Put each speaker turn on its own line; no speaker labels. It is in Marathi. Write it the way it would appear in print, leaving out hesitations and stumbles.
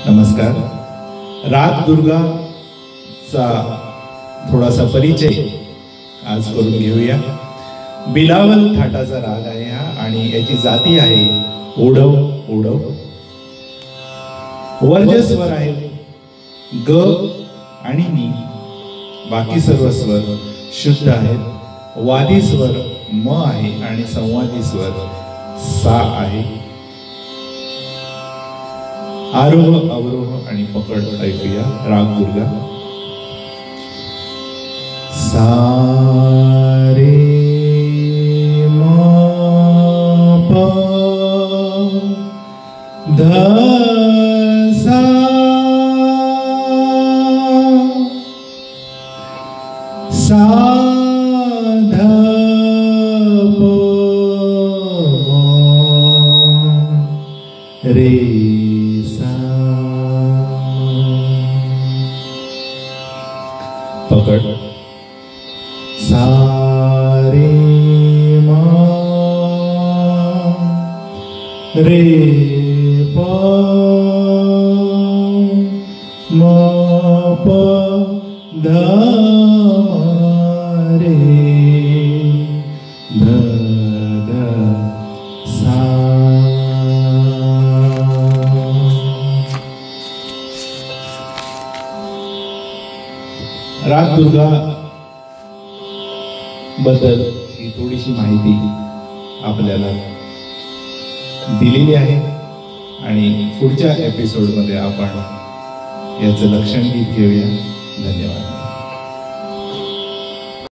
नमस्कार। राग दुर्गाचा थोडासा परिचय आज करून घेऊया। बिलावल थाटाचा राग आहे हा आणि याची जाती आहे ओढव ओढव। वर्जस्वर आहे ग आणि नी, बाकी सर्व स्वर शुद्ध आहेत। वादी स्वर म आहे आणि संवादी स्वर सा आहे। आरोह अवरोह आणि पकड ऐकूया। राग दुर्गा। सा रे म प ध सा सा ध प रे पकड़। सा रे म रे प म प ध रे ध ध सा। राग दुर्गा बद्दल ही थोडीशी माहिती आपल्याला दिलेली आहे आणि पुढच्या एपिसोडमध्ये आपण याचं लक्षण घेऊया। धन्यवाद।